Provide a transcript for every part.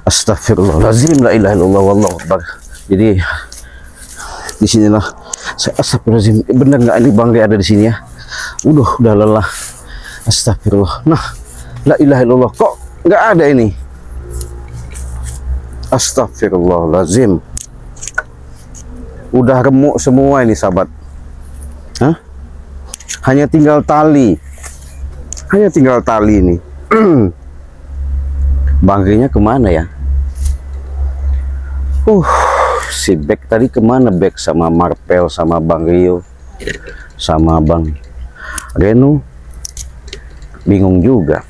Astagfirullahaladzim, la ilaha illallah, wallahu akbar. Jadi di sinilah saya astagfirullahaladzim. Bener nggak ini Bang Ray ada di sini ya? Udah lelah. Astagfirullah. Nah, la ilaha illallah, kok nggak ada ini? Astagfirullahaladzim. Udah remuk semua ini sahabat. Hah? Hanya tinggal tali. Hanya tinggal tali ini. Bang Ray-nya kemana ya? Si Bek tadi kemana? Bek sama Marpel, sama Bang Rio, sama Bang Renu. Bingung juga.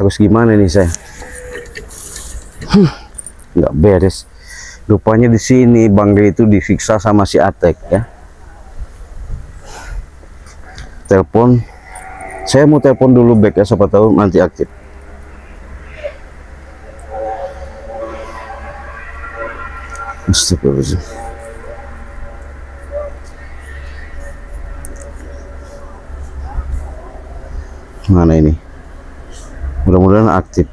Harus gimana nih saya? Nggak beres. Rupanya di sini Bang Ray itu disiksa sama si Atek ya. Telepon. Saya mau telepon dulu Bek ya, siapa tahu nanti aktif. Astagfirullahaladzim. Mana ini? Mudah-mudahan aktif.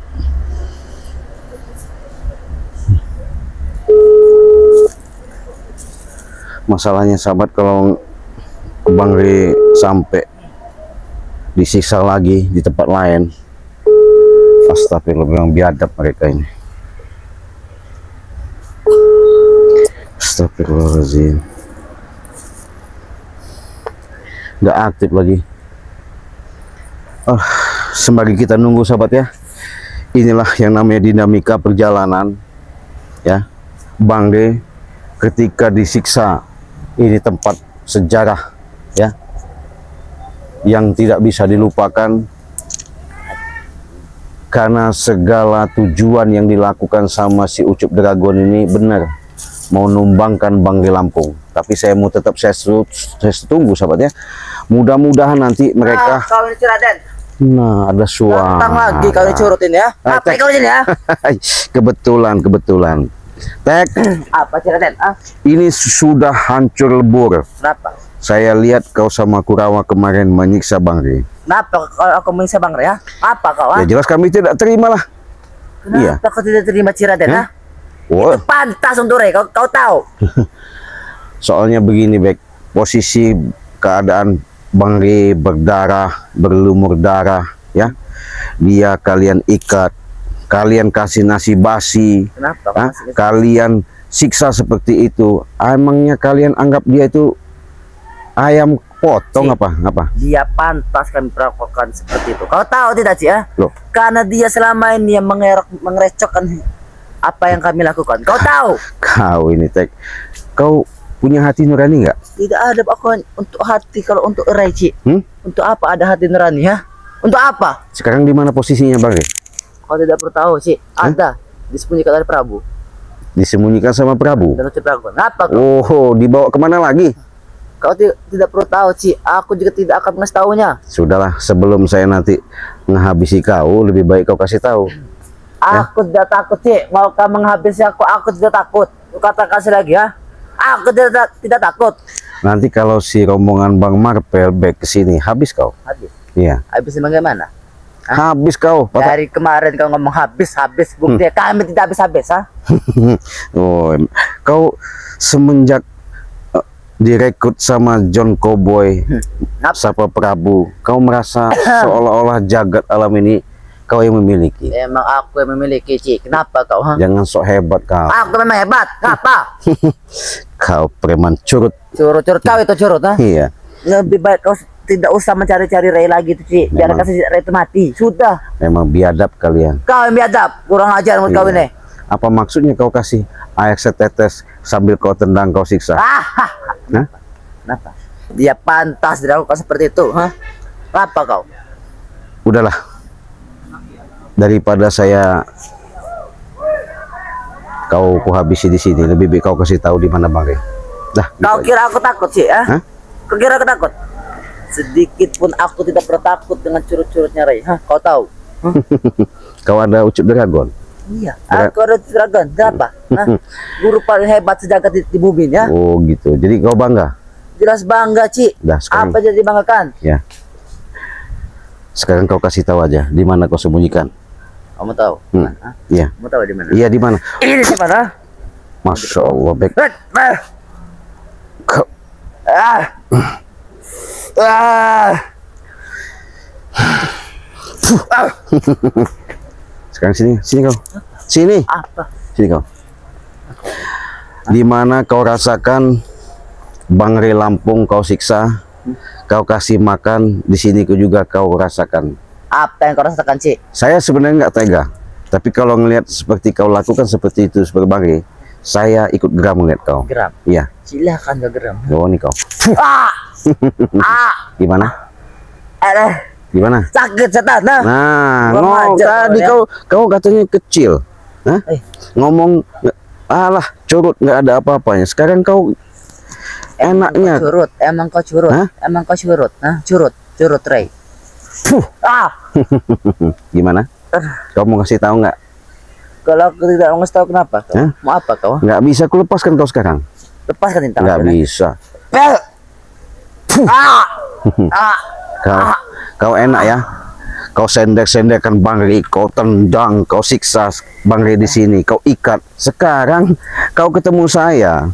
Masalahnya sahabat, kalau Bang Ray sampai disiksa lagi di tempat lain, astagfirullah, memang biadab mereka ini. Astagfirullahaladzim. Nggak aktif lagi. Sembari kita nunggu sahabat ya, inilah yang namanya dinamika perjalanan ya. Bang Ray ketika disiksa, ini tempat sejarah ya, yang tidak bisa dilupakan karena segala tujuan yang dilakukan sama si Ucup Dragon ini benar mau numbangkan Bang Ray Lampung. Tapi saya mau tetap saya tunggu sahabat ya. Mudah-mudahan nanti mereka nah ada suara lagi kau curutin ya. Apa kau ini ya? kebetulan Tek, apa Ciraden? Ini sudah hancur lebur. Kenapa? Saya lihat kau sama Kurawa kemarin menyiksa Bang Ray. Kenapa aku menyiksa Bang Ray ya? Apa kau? Ya jelas kami tidak terima lah. Kenapa kau tidak terima Ciraden? Itu pantas untuk Ray, kau tahu. Soalnya begini Bek, posisi keadaan Bang Ray berdarah, berlumur darah ya. Dia kalian ikat, kalian kasih nasi basi. Kenapa? Kalian siksa seperti itu. Emangnya kalian anggap dia itu ayam potong apa? Dia pantas kami perlakukan seperti itu. Kau tahu tidak sih ya? Loh. Karena dia selama ini yang mengerecokkan apa yang kami lakukan. Kau tahu? Kau ini Tek, kau punya hati nurani nggak? Tidak ada aku untuk hati. Kalau untuk Ray, untuk apa ada hati nurani ya? Untuk apa? Sekarang di mana posisinya Bang Ray? Kau tidak perlu tahu sih. Ada disembunyikan dari Prabu. Disembunyikan sama Prabu. Dan Ucup Dragon. Apa kau? Oh, dibawa kemana lagi? Kau tidak perlu tahu sih. Aku juga tidak akan mengetahui tahunya. Sudahlah, sebelum saya nanti menghabisi kau, lebih baik kau kasih tahu. Aku tidak takut sih. Mau kau menghabisi aku tidak takut. Katakan sekali lagi ya. Aku tidak takut. Nanti kalau si rombongan Bang Marpel back ke sini, habis kau. Habis. Iya. Habis bagaimana? Habis kau. Dari kemarin kau ngomong habis, bukti kami tidak habis. Oh, kau semenjak direkrut sama John Cowboy, Sapa Prabu, kau merasa seolah-olah jagat alam ini kau yang memiliki. Emang aku yang memiliki, Cik. Kenapa kau? Jangan sok hebat kau. Aku memang hebat. Kenapa? Kau preman curut. Curut kau itu curut, Iya. Lebih baik kau tidak usah mencari-cari Ray lagi tuh, Cik. Biar kasih Ray itu mati. Sudah. Memang biadab kalian. Kau yang biadab. Kurang ajar menurut kau ini. Apa maksudnya kau kasih air setetes sambil kau tendang, kau siksa? Kenapa? Dia pantas dilakukan seperti itu, Apa kau? Udahlah. Daripada saya kau habisi di sini, lebih baik kau kasih tahu di mana Bang Ray. Dah. Kau kira aku takut sih, Kau kira aku takut? Sedikit pun aku tidak pernah takut dengan curut-curutnya Ray. Kau tahu? Kau ada Ucup Dragon? Iya, aku ada Ucup Dragon. Kenapa? Guru paling hebat sejagat di bumi ya. Oh gitu. Jadi kau bangga? Jelas bangga, Ci. Dah, sekarang. Apa jadi banggakan? Ya. Sekarang kau kasih tahu aja di mana kau sembunyikan. Kamu tahu? Hah? Iya. Kamu tahu di mana? Iya, di mana? Ini di mana? Masya Allah, Bek. Kau Ah. Ah. sekarang sini kau. Sini. Apa? Sini kau. Di mana kau rasakan Bang Re Lampung kau siksa, kau kasih makan, di sini kau juga kau rasakan. Apa yang kau rasakan, Cik? Saya sebenarnya nggak tega, tapi kalau ngelihat seperti kau lakukan seperti itu sebagai Bang Re, saya ikut geram ngeliat kau. Geram. Iya. Silakan kau geram. Oh, nih kau. Ah. Ah. Gimana? Aduh. Gimana? Sakit setan. Nah. Nah, tadi kau katanya kecil. Hah? Ngomong alah curut nggak ada apa-apanya. Sekarang kau enaknya Curut. Emang kau curut. Hah? Emang kau curut. Nah, curut Ray. Ah. gimana? Kau mau kasih tahu nggak? Kalau aku tidak mau ngasih tahu kenapa? Kau? Hah? Mau apa kau? Nggak bisa aku lepaskan kau sekarang. Lepaskan tinta. Nggak bisa. Ah. Ah. Kau enak ya. Kau sendek-sendekan Bang Re, kau tendang, kau siksa Bang Re di sini, kau ikat. Sekarang kau ketemu saya.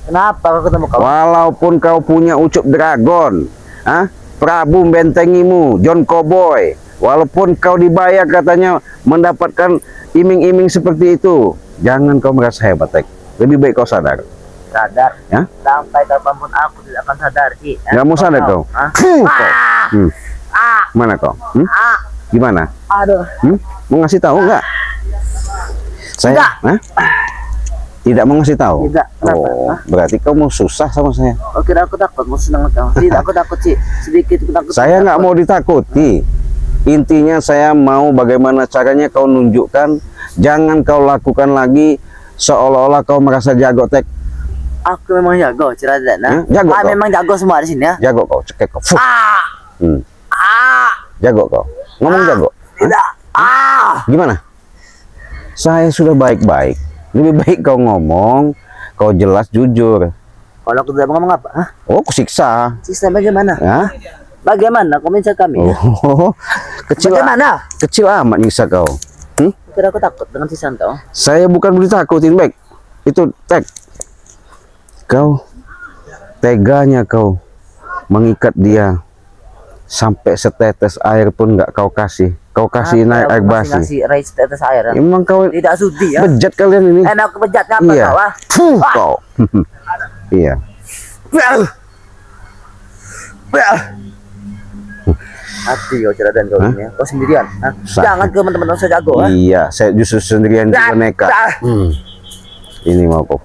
Kenapa kau ketemu kau? Walaupun kau punya ucup dragon, Prabu bentengimu, John Cowboy, walaupun kau dibayar katanya mendapatkan iming-iming seperti itu, jangan kau merasa hebat, Tek. Lebih baik kau sadar. Sadar? Ya? Sampai kapanpun aku tidak akan sadar, Ci. Nggak mau sadar kau? Kau. Mana kau? Gimana? Aduh. Mau ngasih tahu nggak? Saya? Tidak mau ngasih tahu. Tidak. Oh, berarti kau mau susah sama saya. Oh, kira aku takut, mau senang kau. Tidak, aku takut, Ci. Sedikit aku takut. Saya nggak mau ditakuti. Intinya saya mau bagaimana caranya kau nunjukkan. Jangan kau lakukan lagi seolah-olah kau merasa jago, Tek. Aku memang jago, Ciradan. Jago kau. Memang jago semua di sini ya. Jago kau, cekek kau. Ah. Jago kau. Ngomong jago. Tidak. Gimana? Saya sudah baik-baik. Lebih baik kau ngomong, kau jelas jujur. Kalau aku tidak mau ngomong apa? Hah? Oh, kusiksa. Siksa bagaimana? Ya? Bagaimana? Kau minta kami. Oh, kecil. Bagaimana? Kecil amat nyiksa kau. Kira aku takut dengan siksaan kau. Saya bukan ditakutin, Bek. Itu Tek. Kau teganya kau mengikat dia sampai setetes air pun nggak kau kasih. Kau kasih naik air basi. Kasih rai setetes air. Emang kau tidak sudi ya? bejat kalian ini. Enak aku bejat apa Iya. kau? Kau. Iya. Hati kau Ciradan kau ini ya. Kau sendirian. Jangan ke teman-teman saya jago. Iya, saya justru sendirian juga nekat. Ini mau kau.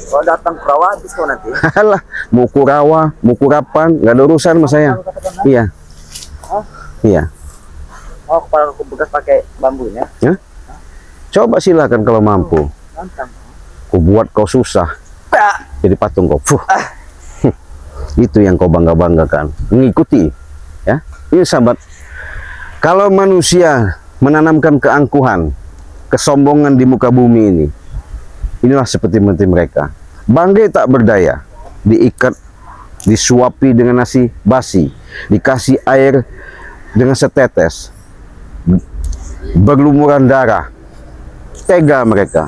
Kalau datang Kurawa habis kau nanti. Alah, mau Kurawa, mau Kurapan, nggak ada urusan sama saya. Iya. Iya. Oh, kepala aku bekas pakai bambunya. Coba silakan kalau mampu. Mantap. Ku buat kau susah. Jadi patung kau. Itu yang kau bangga-banggakan. Mengikuti. Ya. Ini sahabat. Kalau manusia menanamkan keangkuhan, kesombongan di muka bumi ini, inilah seperti mereka. Bang Re tak berdaya, diikat, disuapi dengan nasi basi, dikasih air dengan setetes, berlumuran darah. Tega mereka,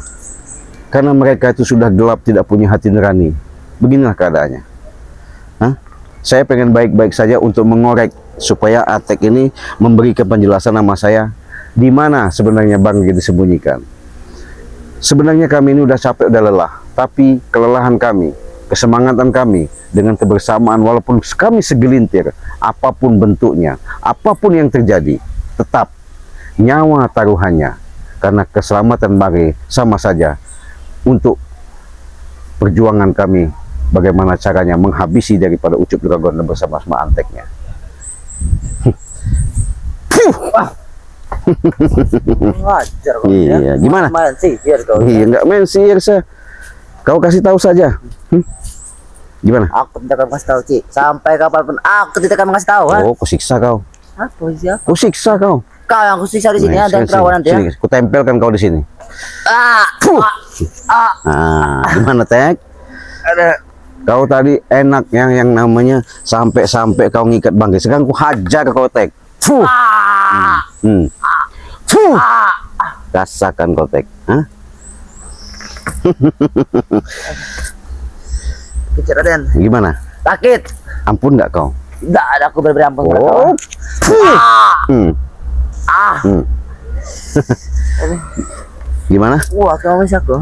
karena mereka itu sudah gelap, tidak punya hati nurani. Beginilah keadaannya. Saya pengen baik-baik saja untuk mengorek supaya Atek ini memberikan penjelasan nama saya, di mana sebenarnya Bang Re disembunyikan. Sebenarnya kami ini udah capek, udah lelah, tapi kelelahan kami, kesemangatan kami dengan kebersamaan, walaupun kami segelintir, apapun bentuknya, apapun yang terjadi, tetap nyawa taruhannya, karena keselamatan Bang Re sama saja untuk perjuangan kami, bagaimana caranya menghabisi daripada ucup dragon bersama-sama anteknya. Ngajar kau. Iya, gimana? Main sihir kau. Iya, nggak main sihir saya. Kau kasih tahu saja. Gimana? Aku tidak akan kasih tahu, Ci. Sampai kapanpun aku tidak akan kasih tahu. Oh, kusiksa kau. Apa siapa? Kusiksa kau. Kau yang kusiksa di sini ya, dan perawan nanti ya. Sini, kutempelkan kau di sini. Gimana, Tek? Ada. Kau tadi enak yang namanya sampai kau ngikat Bangke. Sekarang ku hajar kau tek. Fuh. Fuh. Rasakan kau tek. Hah? Kecil Raden. Gimana? Sakit. Ampun nggak kau? Tidak ada, aku beri ampun. Oh. Gimana? Wah, kamu masih aku.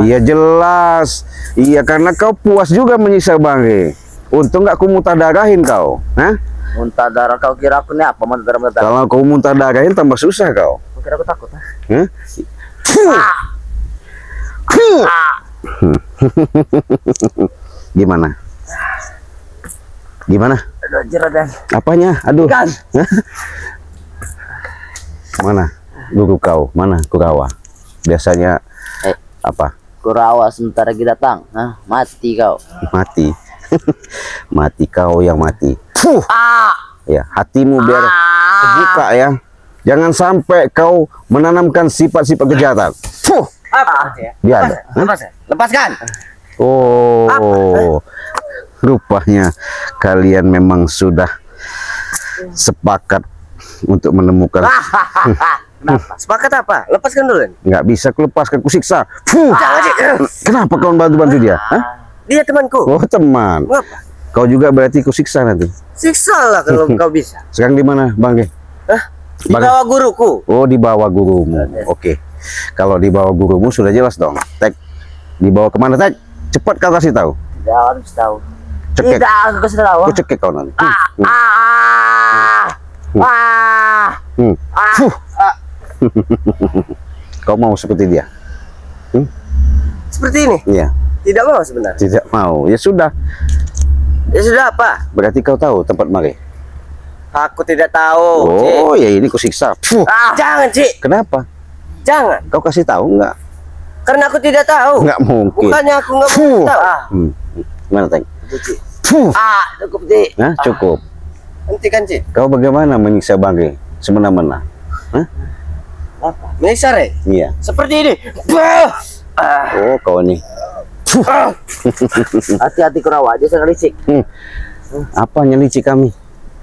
Iya jelas. Iya karena kau puas juga menyiksa Bangke. Untung nggak ku muntah darahin kau. Hah? Muntah darah, kau kira aku ini apa? Muntah darah. Kalau kau muntah darahin tambah susah kau. Kau kira aku takut? Hah? Gimana? Gimana? Aduh, Raden. Apanya? Aduh. Kan. Mana guru kau? Mana Kurawa? Biasanya apa? Kurawa sebentar lagi datang. Hah? Mati kau. Mati. Mati kau yang mati. Ya, hatimu biar terbuka ya. Jangan sampai kau menanamkan sifat-sifat kejahatan. Apa? Dia ada. Lepaskan. Oh. Rupanya kalian memang sudah sepakat untuk menemukan. Kenapa? Sepakat apa? Lepaskan dulu. Nggak bisa kulepaskan, kusiksa. Kenapa kau bantu dia? Hah? Dia temanku. Oh teman. Ngapa? Kau juga berarti kusiksa nanti. Siksa lah kalau kau bisa. Sekarang di mana, Bangke? Hah? Di bawah guruku. Oh, di bawah gurumu. Oke. Kalau di bawah gurumu sudah jelas dong. Tek. Dibawa kemana, Tek? Cepat kau kasih tahu. Tidak harus tahu. Cekek. Tidak, aku kasih tahu. Aku cekek kau nanti. Kau mau seperti dia? Seperti ini? Iya. Tidak mau sebenarnya. Tidak mau. Ya sudah. Ya sudah apa? Berarti kau tahu tempat Mare? Aku tidak tahu. Oh, ya ini kusiksa. Jangan, Cik. Kenapa? Jangan. Kau kasih tahu enggak? Karena aku tidak tahu. Enggak mungkin. Bukannya aku nggak mau tahu. Gimana, Teng? Cukup, Cik. Nah, cukup. Hentikan, Cik. Kau bagaimana menyiksa Bangke semena-mena? Hah? Apa? Menyiksa, Re? Iya. Seperti ini. Oh, kau ini. Hati-hati Kurawa, dia sangat licik. Apa licik kami?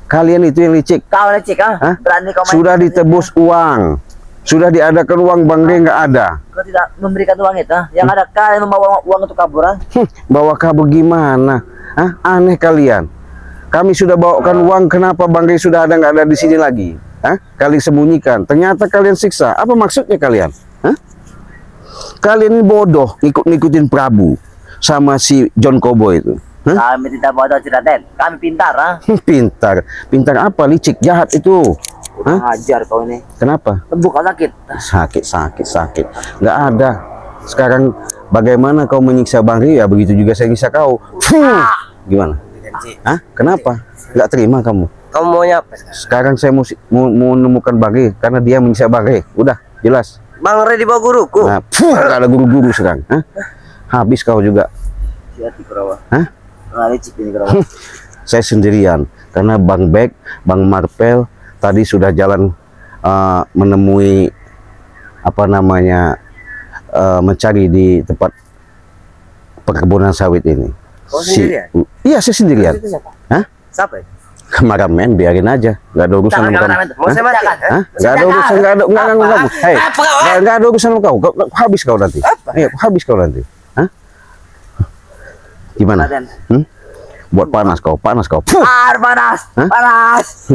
Kalian itu yang licik. Kau licik, Hah? Berani kau main. Sudah ditebus uang. Sudah diadakan uang, Bangke nggak ada. Kau tidak memberikan uang itu, Yang ada kalian membawa uang itu kabur, Bawa kabur gimana? Hah? Aneh kalian. Kami sudah bawakan uang, kenapa Bangke sudah ada nggak ada di sini lagi? Hah? Kalian sembunyikan. Ternyata kalian siksa. Apa maksudnya kalian? Hah? Kalian ini bodoh, ngikutin Prabu sama si John Cowboy itu. Hah? Kami tidak bodoh, Raden. Kami pintar, Pintar. Pintar apa? Licik, jahat itu. Hah? Ajar kau ini. Kenapa? Tembuk kau sakit. Sakit. Nggak ada. Sekarang bagaimana kau menyiksa Bangke, ya begitu juga saya nyiksa kau. Gimana? Hah? Kenapa? Nggak terima kamu? Kamu maunya apa Sekarang sekarang? saya mau menemukan Bangke karena dia menyiksa Bangke. Udah, jelas. Bang Re di bawah guruku. Nah, nggak ada guru-guru sekarang. Hah? Habis kau juga. Hati Kurawa. Hah? Licik ini Kurawa. Saya sendirian karena Bang Bek, Bang Marpel tadi sudah jalan menemui apa namanya mencari di tempat perkebunan sawit ini. Kau sendirian? Iya, saya sendirian. Itu siapa? Hah? Siapa itu? Kameramen, biarin aja, nggak ada urusan sama kamu. Mau saya mati? Hah? Nggak ada urusan, nggak ada urusan sama kau. Habis kau nanti. Iya, habis kau nanti. Hah? Gimana? Buat panas kau. Panas. Hah? Panas.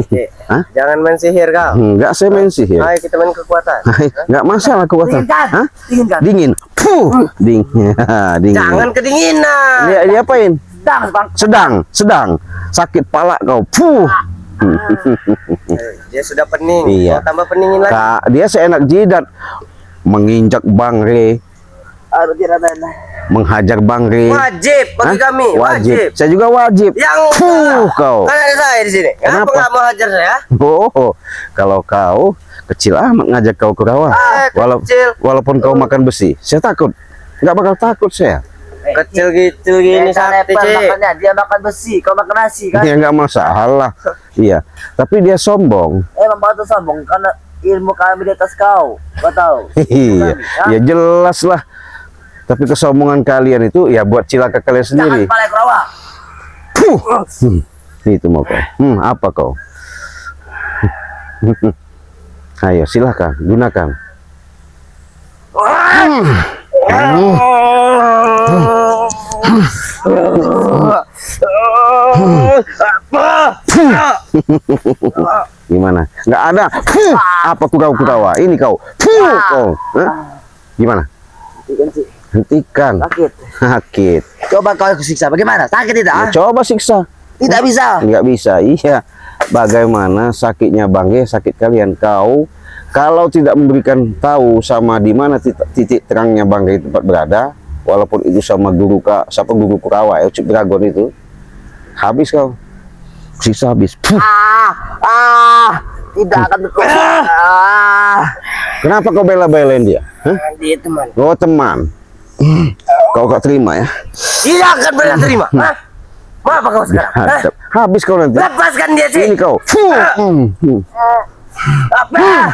Hah? Jangan main sihir kau. Enggak, saya main sihir. Ayo kita main kekuatan. Enggak masalah kekuatan. Hah? Dingin kan? Dingin. Dingin. Dingin. Jangan kedinginan. Dia diapain? Sedang. Sedang. Sakit pala kau. Dia sudah pening. Iya. Kau tambah peningin lagi. Dia seenak jidat menginjak Bangke, Harus Raden. menghajar Bangke. Wajib bagi kami. Wajib. Saya juga wajib. Yang kau. kan ada saya di sini. Kenapa Kenapa? nggak mau hajar saya? Oh, kalau kau kecil amat ngajak kau ke rawa. Kecil. Walaupun kau makan besi, saya takut. Nggak bakal takut saya. Kecil gitu gini sakti, makanya dia makan besi, kau makan nasi kan? Ya nggak masalah. Iya, tapi dia sombong. Memang tuh sombong karena ilmu kami di atas kau tahu. Iya, ya jelas lah. Tapi kesombongan kalian itu ya buat cilaka kalian sendiri. Jangan palek rawa. Itu mau kau. Apa kau? Ayo silahkan gunakan. Gimana? Nggak ada. Apa kurawa? Ini kau. Kau. Gimana? Hentikan. Sakit. Coba kau siksa. Bagaimana? Sakit tidak? Ya, coba siksa. Tidak bisa. Nggak bisa. Iya. Bagaimana sakitnya Bangge, sakit kalian. Kau kalau tidak memberikan tahu sama di mana titik terangnya Bangge tempat berada, walaupun itu sama guru Kurawa, Ucup Dragon itu, habis kau. Siksa habis. Tidak akan Kenapa kau bela-belain dia? Dia teman. Oh teman. Kau gak terima ya? Tidak akan pernah terima. Mau apa kau sekarang? Habis kau nanti. Lepaskan dia sih. Ini kau. Apa?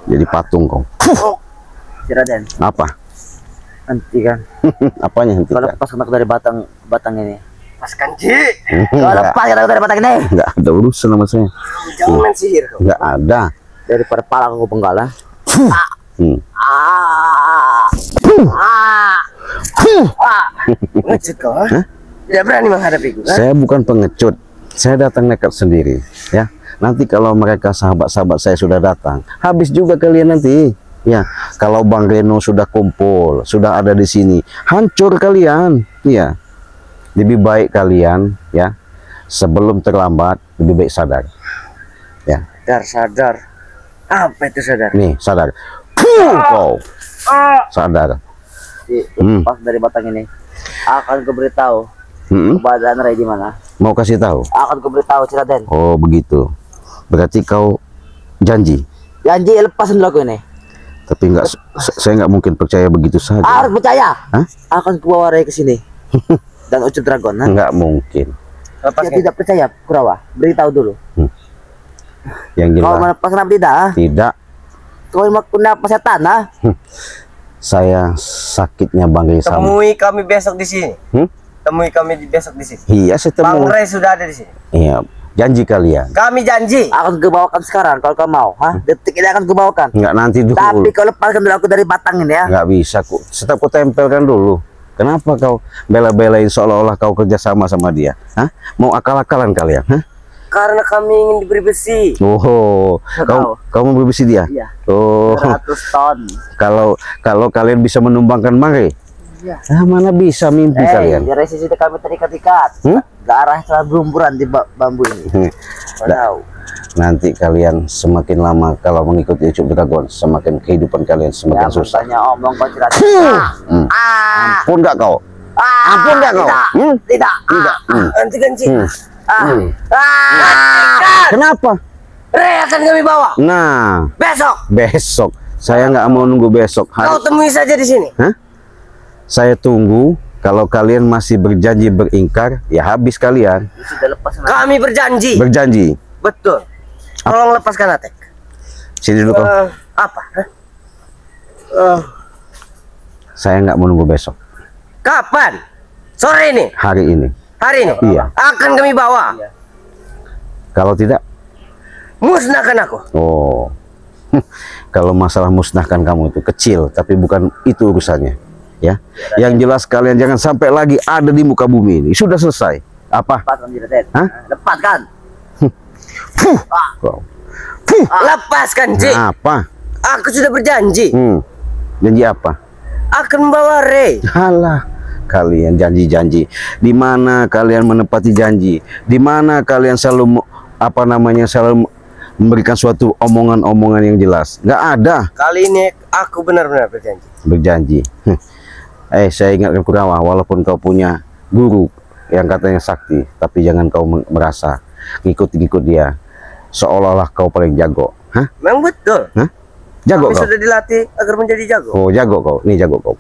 Jadi patung kau. Raden. Apa? Hentikan. Apanya Kau hentikan? lepaskan aku dari batang ini. Lepaskan Ji. Kau lepaskan aku dari batang ini. Enggak ada urusan sama saya. Jangan main sihir kau. Enggak ada. Daripada pala aku penggalan. Pengecut kau, ha? Tidak berani menghadapiku, kan? Saya bukan pengecut. Saya datang nekat sendiri, ya. Nanti kalau mereka sahabat-sahabat saya sudah datang, habis juga kalian nanti. Ya, kalau Bang Reno sudah kumpul, sudah ada di sini, hancur kalian. Ya. Lebih baik kalian, ya, sebelum terlambat, lebih baik sadar. Ya. Sadar. Apa itu sadar? Nih, sadar. Kau. Sadar. Lepas dari batang ini. Akan kuberitahu keberadaan Ray di mana. Mau kasih tahu? Akan kuberitahu Raden. Oh, begitu. Berarti kau janji. Janji lepasin dulu aku ini. Tapi enggak, saya nggak mungkin percaya begitu saja. Harus percaya. Hah? Akan kubawa Ray ke sini. Dan Ucup Dragon. Nggak mungkin. Dia tidak percaya Kurawa. Beritahu dulu. Yang Kau jelas melepaskan apa tidak? tidak. Kau kenapa setan? Saya sakitnya Bang Ray sama. Temui kami besok di sini. Temui kami besok di sini. Iya, saya Bang temui. Ray sudah ada di sini. Iya, janji kalian. Kami janji. Akan kubawakan sekarang kalau kau mau. Detik ini akan kubawakan. Nggak nanti dulu. Tapi kau lepaskan dulu aku dari batang ini ya. Nggak bisa, tetap ku tempelkan dulu. Kenapa kau bela-belain seolah-olah kau kerjasama sama dia? Mau akal-akalan kalian? Karena kami ingin diberi besi. Oh, kau mau berbesi dia? Iya. Oh, 100 ton. kalau kalian bisa menumbangkan Bang Ray. Iya. Mana bisa mimpi kalian? Dari sisi kami terikat-ikat. Ke arah celah berumpuran di bambu ini. Tahu. Nanti kalian semakin lama kalau mengikuti Ucup Dragon, semakin kehidupan kalian semakin susah. Tanya omong kau cerita. Ampun nggak kau? Ampun nggak kau? Tidak. Tidak. Nanti ganci. Kenapa? Ray akan kami bawa. Nah, Besok. saya nggak mau nunggu besok. Kau temui saja di sini. Saya tunggu. Kalau kalian masih berjanji beringkar, ya habis kalian. Sudah lepas. Kami berjanji. Berjanji. Betul. Tolong lepaskan Atek. Sini dulu kau. Apa? Saya nggak mau nunggu besok. Kapan? Sore ini? Hari ini. Hari ini? Iya. Akan kami bawa. Kalau tidak, Musnahkan aku. oh. Kalau masalah musnahkan kamu itu kecil, tapi bukan itu urusannya. Ya. Yang jelas kalian jangan sampai lagi ada di muka bumi ini. Sudah selesai. Apa? Lepaskan Raden. Lepaskan. Kau. Lepaskan, Ji. Apa? Aku sudah berjanji. Janji apa? Akan membawa Ray. Halah, kalian janji-janji. Di mana kalian menepati janji? Di mana kalian selalu selalu memberikan suatu omongan-omongan yang jelas? Nggak ada. Kali ini aku benar-benar berjanji. Berjanji. Saya ingatkan Kurawa, walaupun kau punya guru yang katanya sakti, tapi jangan kau merasa ngikut-ngikut dia seolah-olah kau paling jago. Memang betul. Jago Kami kau. sudah dilatih agar menjadi jago. Oh, jago kau. Nih jago kau.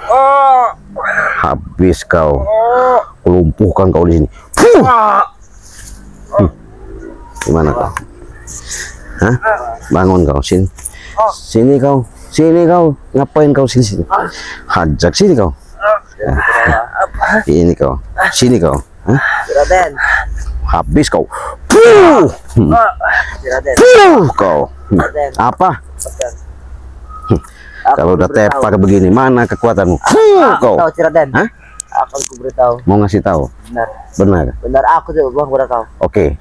Oh. Habis. habis kau. Kulumpuhkan kau di sini. Gimana kau? Hah? Bangun kau sini. Sini kau. Sini kau. Ngapain kau sini? Hajak sini kau. Ini kau. Sini kau. Hah? Raden. Habis kau. Raden. Kau. Apa? Kalau udah tepar begini, mana kekuatanmu? Kau. Tahu Raden. Hah? Akan ku beritahu. Mau ngasih tahu? Benar. Benar. Benar aku tuh bang kepada kau. Oke.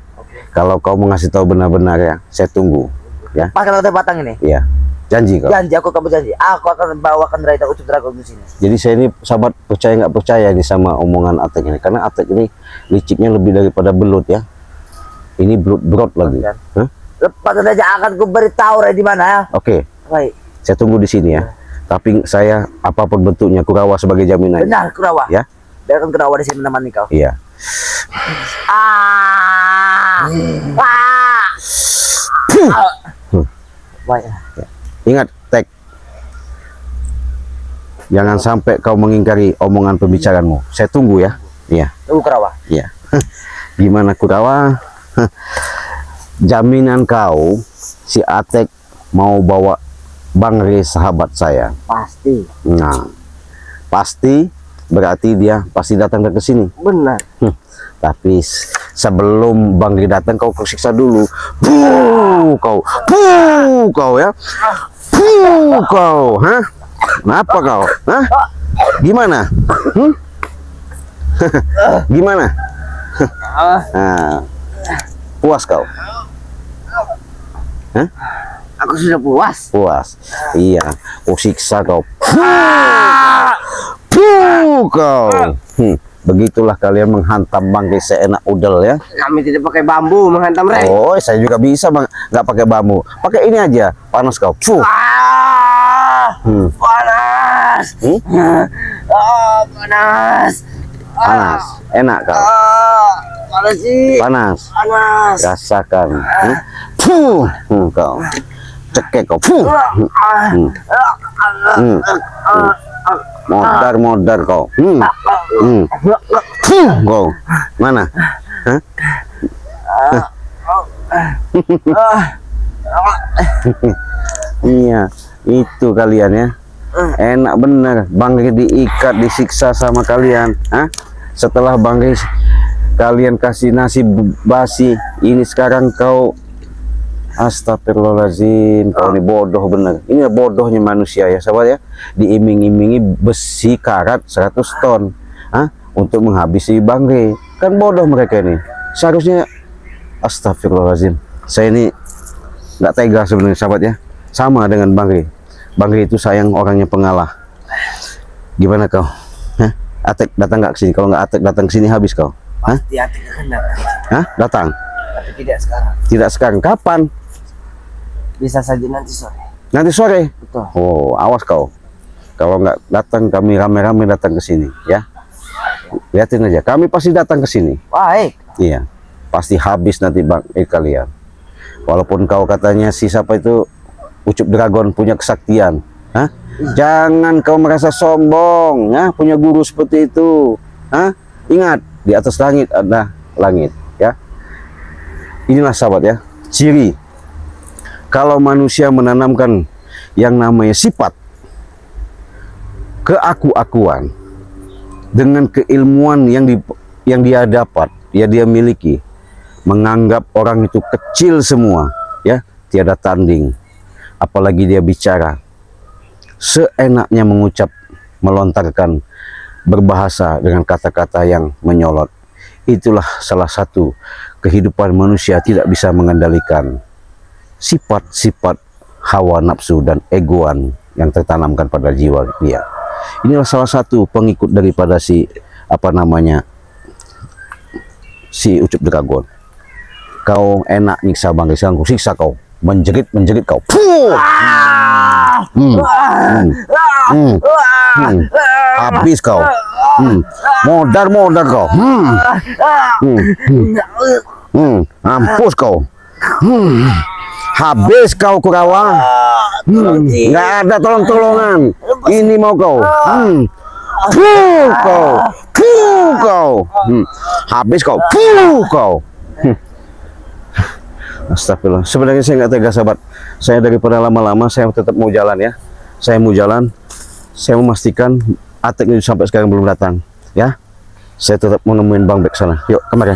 Kalau kau mau ngasih tahu benar-benar ya, saya tunggu. Ya. Pas kalau batang ini. Iya. Janji kau. Janji aku kamu janji. Aku akan bawakan Raita Ucup Dragon di sini. Jadi saya ini sahabat percaya nggak percaya nih sama omongan Atek ini, karena Atek ini liciknya lebih daripada belut ya. Ini belut brot lagi. Hah? Lepas saja akan ku beritahu Rai di mana ya. Oke. Baik. Saya tunggu di sini ya. Tapi saya apapun bentuknya Kurawa sebagai jaminan. Benar Kurawa. Ya. Biarkan Kurawa di sini menemani kau. Iya. Baik. Ingat, Tek. Jangan sampai kau mengingkari omongan pembicaraanmu. Saya tunggu ya. Iya. Tunggu Kurawa. Iya. Gimana Kurawa? Jaminan kau si Atek mau bawa Bang Re sahabat saya. Pasti. Nah, pasti berarti dia pasti datang ke sini. Benar. Tapi sebelum Bang Re datang kau siksa dulu. Kau ya. Kau, hah? Kenapa kau? Hah? Gimana? Gimana? Nah, puas kau? Hah? Aku sudah puas. Puas. Iya, kau siksa kau. Kau. Begitulah kalian menghantam bangkai seenak udel ya. Kami tidak pakai bambu menghantam Rai. Oh, saya juga bisa bang, nggak pakai bambu. Pakai ini aja, panas kau. Panas. Panas. Panas, enak kau. Panas sih. Panas. Panas. Rasakan. Kau. Cekek kau. Modar kau. Kau. Mana? Hah? Iya, itu kalian ya. Enak bener. Bang Re diikat, disiksa sama kalian. Hah? Setelah Bang Re kalian kasih nasi basi, ini sekarang kau. Astagfirullahaladzim, kau ini bodoh bener. Ini bodohnya manusia ya sahabat ya. Diiming-imingi besi karat 100 ton untuk menghabisi Bang Re. Kan bodoh mereka ini. Seharusnya astagfirullahaladzim. Saya ini nggak tega sebenarnya sahabat ya. Sama dengan Bang Re. Bang Re itu sayang orangnya pengalah. Gimana kau? Hah? Atek datang nggak ke sini? Kalau nggak Atek datang ke sini habis kau. Hah? Pasti Atek akan datang. Hah? Datang? Tapi tidak sekarang. Tidak sekarang. Kapan? Bisa saja nanti sore. Nanti sore. Betul. Oh, awas kau. Kalau nggak datang, kami rame-rame datang ke sini, ya. Lihatin aja, kami pasti datang ke sini. Baik. Iya, pasti habis nanti Bang kalian. Walaupun kau katanya si siapa itu Ucup Dragon punya kesaktian, hah? Jangan kau merasa sombong, ya. Punya guru seperti itu, hah? Ingat, di atas langit ada langit, ya. Inilah sahabat ya, ciri. Kalau manusia menanamkan yang namanya sifat keaku-akuan dengan keilmuan yang dia dapat, dia miliki, menganggap orang itu kecil semua, ya, tiada tanding. Apalagi dia bicara seenaknya, mengucap, melontarkan, berbahasa dengan kata-kata yang menyolot. Itulah salah satu kehidupan manusia tidak bisa mengendalikan sifat-sifat hawa nafsu dan egoan yang tertanamkan pada jiwa dia. Inilah salah satu pengikut daripada si Ucup Dragon. Kau enak nyiksa Bang Re, sekarang siksa kau, menjerit kau. Habis kau. Modar kau. Mampus kau. Habis kau Kurawa. Nggak ada tolong-tolongan. Ini mau kau. kau. Habis kau, kau. Astagfirullah. Sebenarnya saya nggak tega sahabat. Saya daripada lama-lama, saya tetap mau jalan ya. Saya mau jalan. Saya memastikan Ateknya sampai sekarang belum datang. Ya. Saya tetap mau nemuin Bang Bek sana. Yuk, kemari.